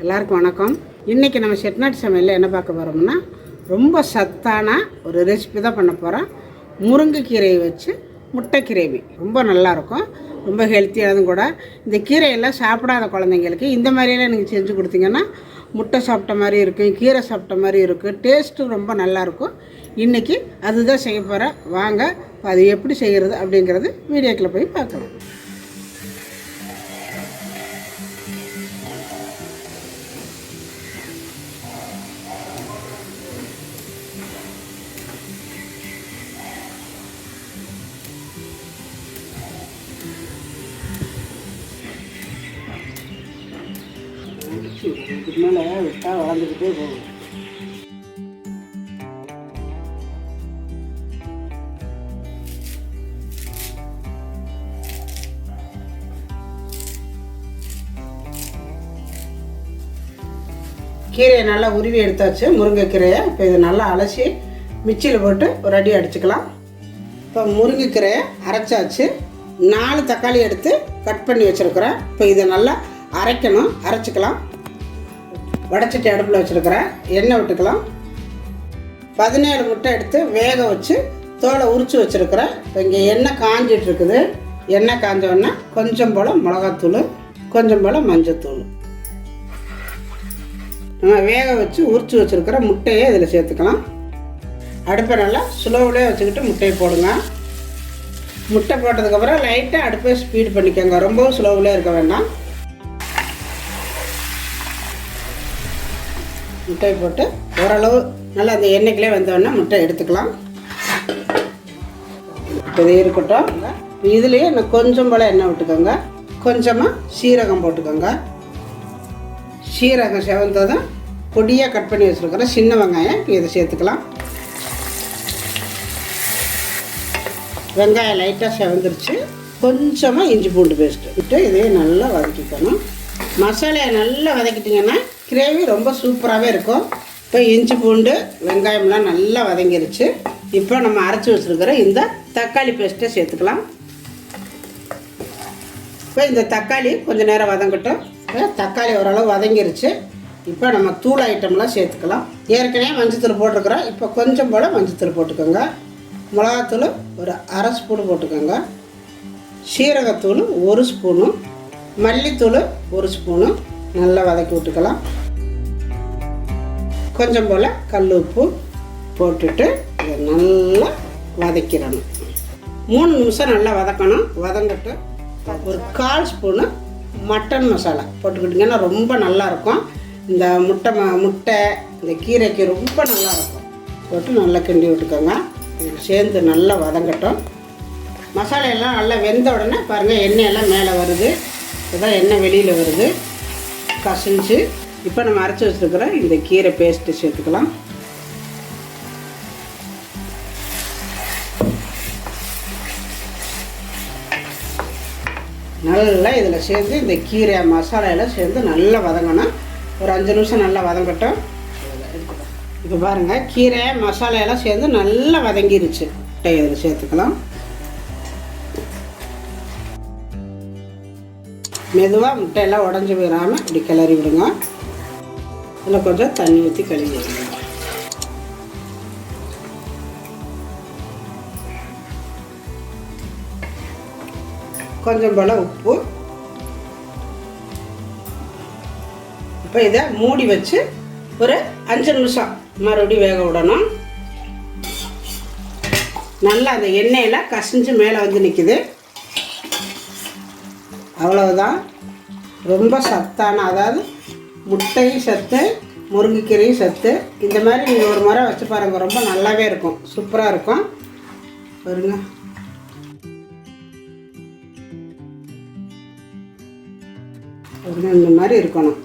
எல்லாருக்கும் வணக்கம். இன்றைக்கி நம்ம செட்டிநாட்டு சமையலில் என்ன பார்க்க போகிறோம்னா ரொம்ப சத்தான ஒரு ரெசிபி தான் பண்ண போகிறோம். முருங்கைக்கீரையை வச்சு முட்டை கிரேவி ரொம்ப நல்லாயிருக்கும், ரொம்ப ஹெல்த்தியானதும் கூட. இந்த கீரையெல்லாம் சாப்பிடாத குழந்தைங்களுக்கு இந்த மாதிரியெல்லாம் நீங்கள் செஞ்சு கொடுத்தீங்கன்னா முட்டை சாப்பிட்ட மாதிரி இருக்கும், கீரை சாப்பிட்ட மாதிரி இருக்கும், டேஸ்ட்டும் ரொம்ப நல்லாயிருக்கும். இன்றைக்கி அதுதான் செய்ய போகிறேன். வாங்க அது எப்படி செய்கிறது அப்படிங்கிறது வீடியோக்குள்ளே போய் பார்க்கலாம். இதுக்கு மேலே விட்டால் வளர்ந்துக்கிட்டே போகும். கீரையை நல்லா உருவி எடுத்தாச்சு, முருங்கைக்கீரையை. இப்போ இதை நல்லா அலசி மிக்சியில் போட்டு ஒரு அடி அடிச்சுக்கலாம். இப்போ முருங்கைக்கீரையை அரைச்சாச்சு. 4 தக்காளி எடுத்து கட் பண்ணி வச்சுருக்குறேன். இப்போ இதை நல்லா அரைக்கணும், அரைச்சிக்கலாம். வடைச்சட்டி அடுப்பில் வச்சுருக்கிறேன். எண்ணெய் விட்டுக்கலாம். 17 முட்டை எடுத்து வேக வச்சு தோலை உரித்து வச்சுருக்கிறேன். இப்போ இங்கே எண்ணெய் காஞ்சிட்டு இருக்குது. எண்ணெய் காஞ்சோன்னா கொஞ்சம் போல் மிளகாத்தூள், கொஞ்சம் போல் மஞ்சத்தூள், நம்ம வேக வச்சு உரித்து வச்சுருக்கிற முட்டையை இதில் சேர்த்துக்கலாம். அடுப்பை நல்லா ஸ்லோவிலே வச்சுக்கிட்டு முட்டையை போடுங்க. முட்டை போட்டதுக்கப்புறம் லைட்டாக அடுப்பை ஸ்பீட் பண்ணிக்கோங்க, ரொம்பவும் ஸ்லோவிலே இருக்க வேண்டாம். முட்டை போட்டு ஓரளவு நல்லா அந்த எண்ணெய்க்குள்ளே வந்தோடனே முட்டை எடுத்துக்கலாம். இது இருக்கட்டும். இதுலேயே இன்னும் கொஞ்சம் போல் எண்ணெய் விட்டுக்கோங்க. கொஞ்சமாக சீரகம் போட்டுக்கோங்க. சீரகம் செவந்ததும் பொடியாக கட் பண்ணி வச்சுருக்கிற சின்ன வெங்காயம் இதை சேர்த்துக்கலாம். வெங்காயம் லைட்டாக செவந்துருச்சு. கொஞ்சமாக இஞ்சி பூண்டு பேஸ்ட்டு விட்டு இதையும் நல்லா வதக்கிக்கணும். மசாலையை நல்லா வதக்கிட்டிங்கன்னா கிரேவி ரொம்ப சூப்பராகவே இருக்கும். இப்போ இஞ்சி பூண்டு வெங்காயம்லாம் நல்லா வதங்கிருச்சு. இப்போ நம்ம அரைச்சி வச்சுருக்கிற இந்த தக்காளி பேஸ்ட்டை சேர்த்துக்கலாம். இப்போ இந்த தக்காளி கொஞ்சம் நேரம் வதங்கட்டும். தக்காளி ஓரளவு வதங்கிருச்சு. இப்போ நம்ம தூள் ஐட்டம்லாம் சேர்த்துக்கலாம். ஏற்கனவே மஞ்சத்தூள் போட்டிருக்கிறோம். இப்போ கொஞ்சம் போல் மஞ்சத்தூள் போட்டுக்கோங்க. மிளகாத்தூள் ஒரு 1/2 ஸ்பூன் போட்டுக்கோங்க. சீரகத்தூள் 1 ஸ்பூனு, மல்லித்தூள் 1 ஸ்பூனு நல்லா வதக்கி விட்டுக்கலாம். கொஞ்சம் போல் கல் உப்பு போட்டுட்டு இதை நல்லா வதக்கிடணும். 3 நிமிஷம் நல்லா வதக்கணும். வதங்கிட்டு ஒரு 1/4 ஸ்பூனு மட்டன் மசாலா போட்டுக்கிட்டிங்கன்னா ரொம்ப நல்லாயிருக்கும். இந்த முட்டை இந்த கீரைக்கு ரொம்ப நல்லாயிருக்கும். போட்டு நல்லா கிண்டி விட்டுக்கோங்க. இது சேர்ந்து நல்லா வதங்கட்டும். மசாலையெல்லாம் நல்லா வெந்த உடனே பாருங்கள் எண்ணெயெல்லாம் மேலே வருது. இதுதான் எண்ணெய் வெளியில் வருது, கசிஞ்சு. இப்போ நம்ம அரைச்சி வச்சுருக்கிற இந்த கீரை பேஸ்ட்டு சேர்த்துக்கலாம். நல்லா இதில் சேர்ந்து இந்த கீரை மசாலையெல்லாம் சேர்ந்து நல்லா வதங்கணும். ஒரு 5 நிமிஷம் நல்லா வதங்கட்டும். இப்போ பாருங்கள் கீரை மசாலையெல்லாம் சேர்ந்து நல்லா வதங்கிருச்சு. இதில் சேர்த்துக்கலாம். மெதுவாக முட்டையெல்லாம் உடஞ்சி போயிடாமல் இப்படி கிளறி விடுங்க. இதில் கொஞ்சம் தண்ணி ஊற்றி கழுவி விடுங்க. கொஞ்சம் போல் உப்பு. இப்போ இதை மூடி வச்சு ஒரு 5 நிமிஷம் மறுபடியும் வேக விடணும். நல்லா அந்த எண்ணெயெல்லாம் கசிஞ்சு மேலே வந்து நிற்குது. அவ்வளவுதான். ரொம்ப சத்தான, அதாவது முட்டையும் சத்து, முருங்கைக்கீரையும் சத்து. இந்த மாதிரி நீங்கள் ஒரு முறை வச்சு பாருங்கள், ரொம்ப நல்லாவே இருக்கும், சூப்பராக இருக்கும். பாருங்க இந்த மாதிரி இருக்கணும்.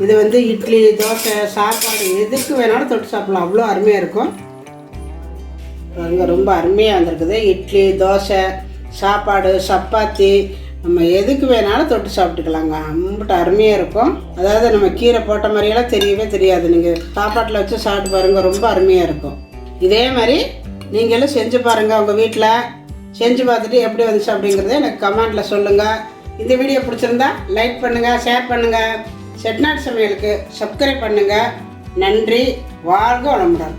இது வந்து இட்லி, தோசை, சாப்பாடு எதுக்கு வேணாலும் தொட்டு சாப்பிடலாம், அவ்வளோ அருமையாக இருக்கும். பாருங்கள் ரொம்ப அருமையாக வந்திருக்குது. இட்லி, தோசை, சாப்பாடு, சப்பாத்தி, நம்ம எதுக்கு வேணாலும் தொட்டு சாப்பிட்டுக்கலாங்க. ரொம்ப அருமையாக இருக்கும். அதாவது நம்ம கீரை போட்ட மாதிரியெல்லாம் தெரியவே தெரியாது. நீங்கள் சாப்பாட்டில் வச்சு சாப்பிட்டு பாருங்கள், ரொம்ப அருமையாக இருக்கும். இதே மாதிரி நீங்களும் செஞ்சு பாருங்கள். உங்கள் வீட்டில் செஞ்சு பார்த்துட்டு எப்படி வந்துச்சு அப்படிங்கிறத எனக்கு கமெண்ட்டில் சொல்லுங்கள். இந்த வீடியோ பிடிச்சிருந்தா லைக் பண்ணுங்கள், ஷேர் பண்ணுங்கள். செட்டிநாடு சமையலுக்கு சப்ஸ்கிரைப் பண்ணுங்கள். நன்றி. வாழ்க வளமுடன்.